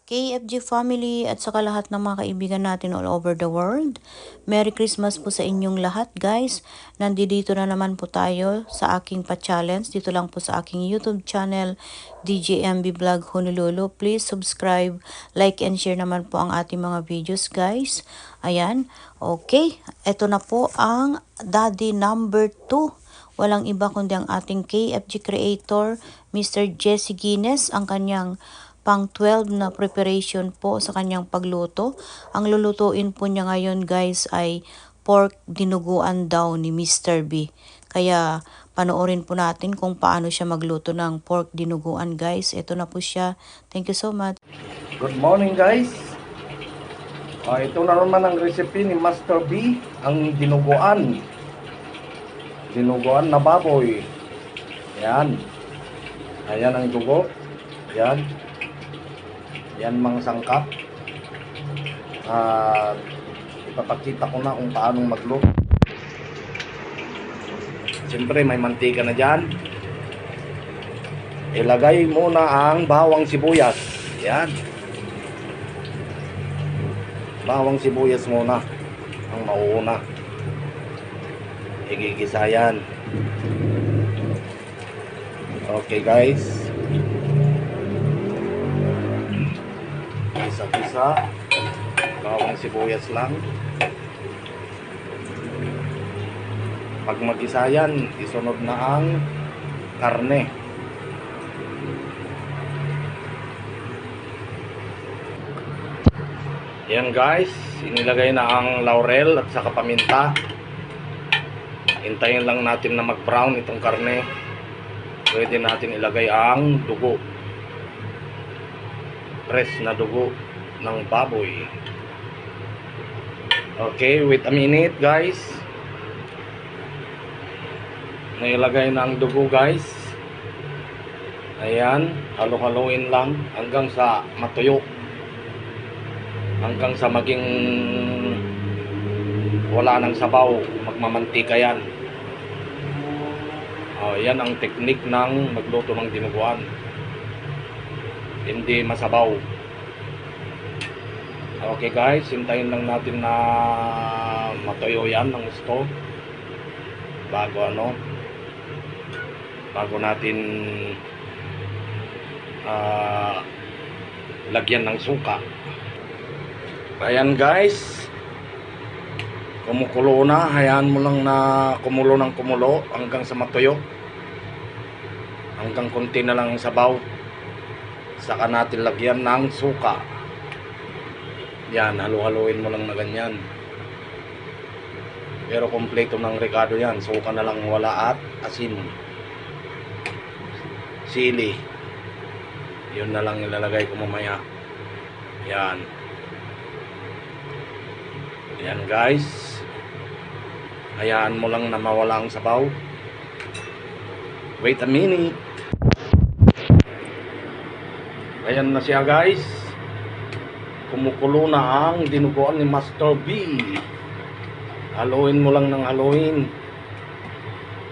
KFG family at saka lahat ng mga kaibigan natin all over the world. Merry Christmas po sa inyong lahat guys. Nandito na naman po tayo sa aking pa-challenge. Dito lang po sa aking YouTube channel, DJMB Vlog Honolulu. Please subscribe, like and share naman po ang ating mga videos guys. Ayan, okay. Ito na po ang Daddy number 2. Walang iba kundi ang ating KFG creator, Mr. Jesse Guinness, ang kanyang pang 12 na preparation po sa kanyang pagluto. Ang lulutuin po niya ngayon guys ay pork dinuguan daw ni Mr. B. Kaya panoorin po natin kung paano siya magluto ng pork dinuguan guys. Ito na po siya. Thank you so much. Good morning guys. Ito na naman ang recipe ni Master B, ang dinuguan. Dinuguan na baboy. Yan. Ayan ang dugo. Yan. Yan mga sangkap. Ipapakita ko na kung paano magluto. Siyempre may mantika na dyan. Ilagay muna ang bawang sibuyas. Yan. Bawang sibuyas muna ang mauuna. Igigisa yan. Okay guys. Isa-isa. Bawang sibuyas lang. Pag mag-isa yan, isunod na ang karne. Yan guys, inilagay na ang laurel at saka paminta. Hintayin lang natin na mag-brown itong karne. Pwede natin ilagay ang dugo. Fresh na dugo ng baboy. Okay, wait a minute guys. Nailagay na ang dugo guys. Ayan, halo-haloin lang hanggang sa matuyo. Hanggang sa maging wala nang sabaw, magmamantika yan. Yan ang teknik ng magluto ng dinuguan. Hindi masabaw. Okay guys, hintayin lang natin na matuyo yan ng gusto. Bago natin lagyan ng suka. Ayan guys, kumukulo na. Hayaan mo lang na kumulo ng kumulo hanggang sa matuyo. Hanggang konti na lang ang sabaw. Saka natin lagyan ng suka. Yan, halu-haluin mo lang na ganyan. Pero kompleto ng rekado yan. Suka na lang wala at asin. Sili. Yun na lang ilalagay ko mamaya. Yan. Yan guys. Hayaan mo lang na mawala ang sabaw. Wait a minute. Ayan na siya guys. Kumukulo na ang dinuguan ni Master B. Haluin mo lang ng haluin.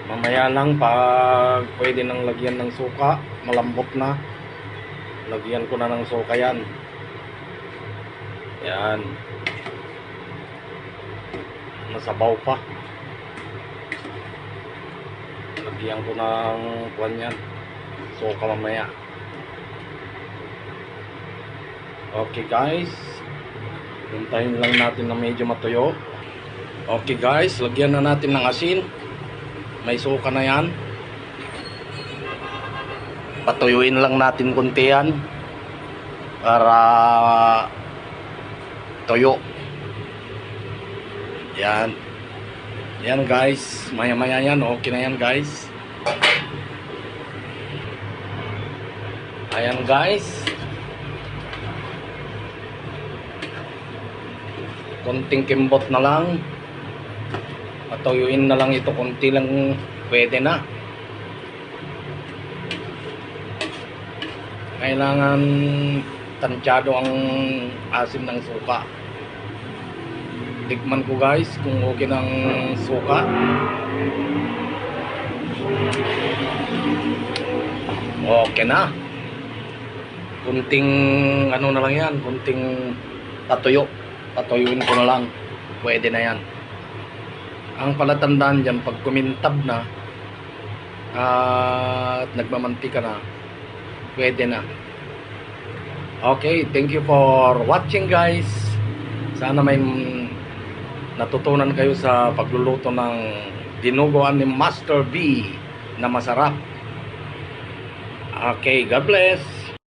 Mamaya lang pag pwede nang lagyan ng suka, malambot na. Lagyan ko na ng suka yan. Yan. Masabaw pa. Lagyan ko ng kuwan yan. Suka mamaya. Okay guys. Hintayin lang natin na medyo matuyo. Okay guys, lagyan na natin ng asin. May suka na yan. Patuyuin lang natin konti yan. Para tuyo. Yan. Yan guys. Maya-maya yan. Okay na yan guys. Ayan guys. Konting kimbot na lang. Patuyuin na lang ito. Konti lang pwede na. Kailangan tansyado ang asim ng suka. Tikman ko guys kung okay ng suka. Okay na. kunting ano na lang yan, kunting patuyuin ko na lang, pwede na yan. Ang palatandaan dyan, pag kumintab na at nagmamantika na, pwede na. Okay, thank you for watching guys. Sana may natutunan kayo sa pagluluto ng dinuguan ni Master B na masarap. Okay, God bless.